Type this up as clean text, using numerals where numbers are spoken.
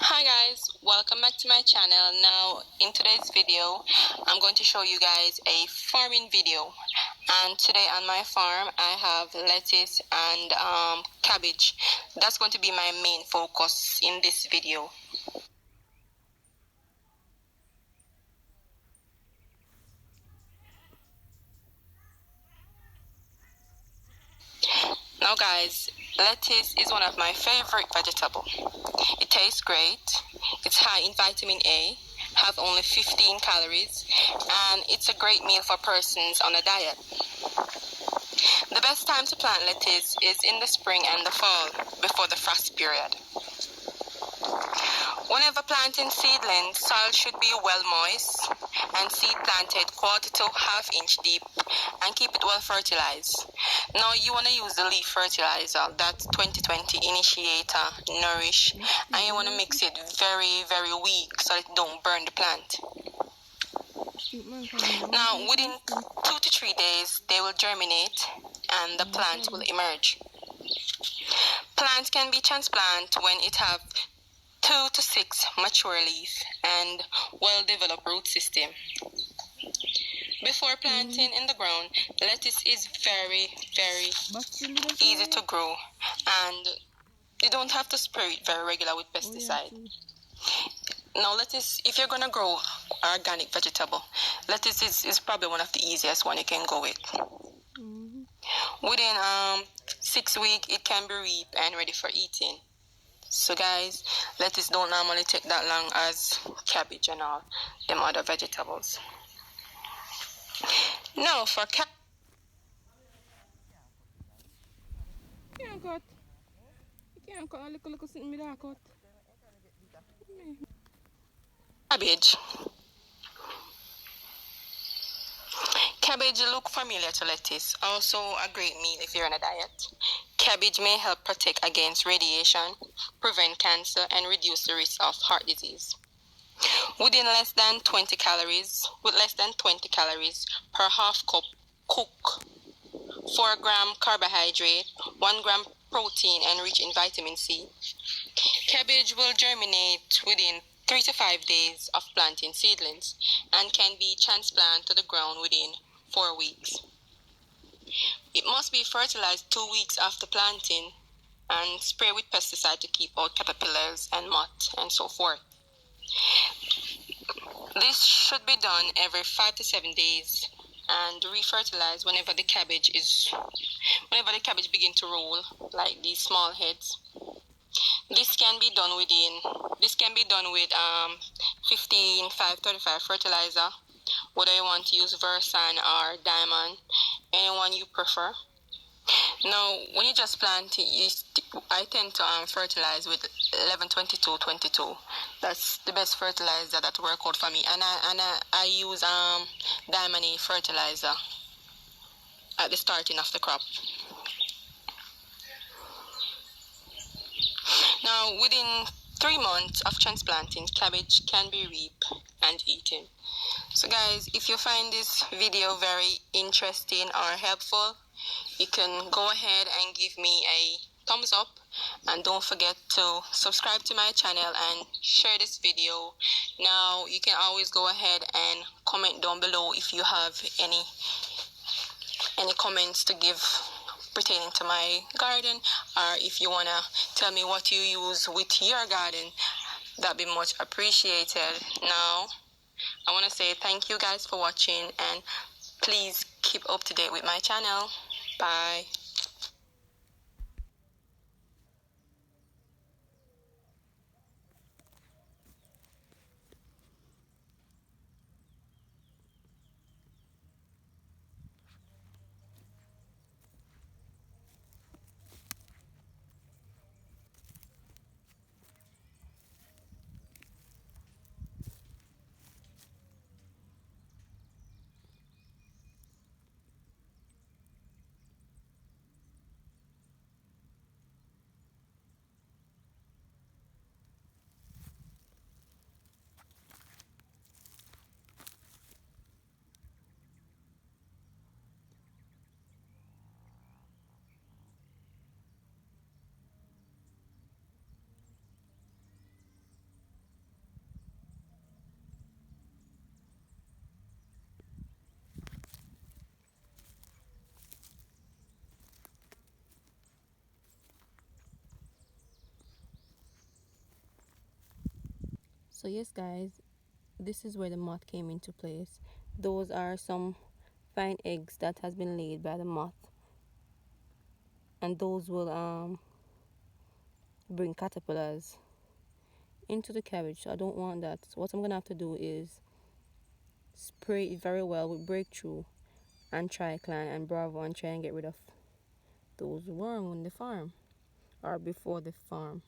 Hi guys, welcome back to my channel. Now in today's video I'm going to show you guys a farming video, and today on my farm I have lettuce and cabbage. That's going to be my main focus in this video. Now guys, lettuce is one of my favorite vegetable. It tastes great, it's high in vitamin A, have only 15 calories, and it's a great meal for persons on a diet. The best time to plant lettuce is in the spring and the fall, before the frost period. Whenever planting seedlings, soil should be well moist and seed planted 1/4 to 1/2 inch deep, and keep it well fertilized. Now you want to use the leaf fertilizer, that's 2020 Initiator Nourish, and you want to mix it very weak so it don't burn the plant. Now within 2 to 3 days they will germinate and the plant will emerge. Plants can be transplanted when it have 2 to 6 mature leaf and well-developed root system. Before planting in the ground, lettuce is very easy to grow, and you don't have to spray it very regular with pesticide. Now lettuce, if you're gonna grow organic vegetable, lettuce is probably one of the easiest one you can go with. Within 6 weeks it can be reaped and ready for eating. So guys, lettuce don't normally take that long as cabbage and all them other vegetables. Now for cabbage, cabbage look familiar to lettuce. Also a great meal if you're on a diet. Cabbage may help protect against radiation, prevent cancer, and reduce the risk of heart disease. With less than 20 calories per half cup cook, 4-gram carbohydrate, 1-gram protein, and rich in vitamin C. Cabbage will germinate within 3 to 5 days of planting seedlings and can be transplanted to the ground within 4 weeks. It must be fertilized 2 weeks after planting and spray with pesticide to keep out caterpillars and moth and so forth. This should be done every 5 to 7 days and refertilize whenever the cabbage begin to roll like these small heads. This can be done with 15-5-35 fertilizer, whether you want to use Versan or Diamond, anyone you prefer. Now, when you just plant it, I tend to fertilize with 11-22-22. That's the best fertilizer that work out for me, and I use Diamond A fertilizer at the starting of the crop. Now, within 3 months of transplanting, cabbage can be reaped and eaten. So guys, if you find this video very interesting or helpful, you can go ahead and give me a thumbs up, and don't forget to subscribe to my channel and share this video. Now you can always go ahead and comment down below if you have any comments to give pertaining to my garden, or if you want to tell me what you use with your garden, that'd be much appreciated. Now I want to say thank you guys for watching, and please keep up to date with my channel. Bye. So yes guys, this is where the moth came into place. Those are some fine eggs that has been laid by the moth, and those will bring caterpillars into the cabbage. So I don't want that. So what I'm gonna have to do is spray it very well with breakthrough and triclan and bravo and try and get rid of those worms on the farm or before the farm.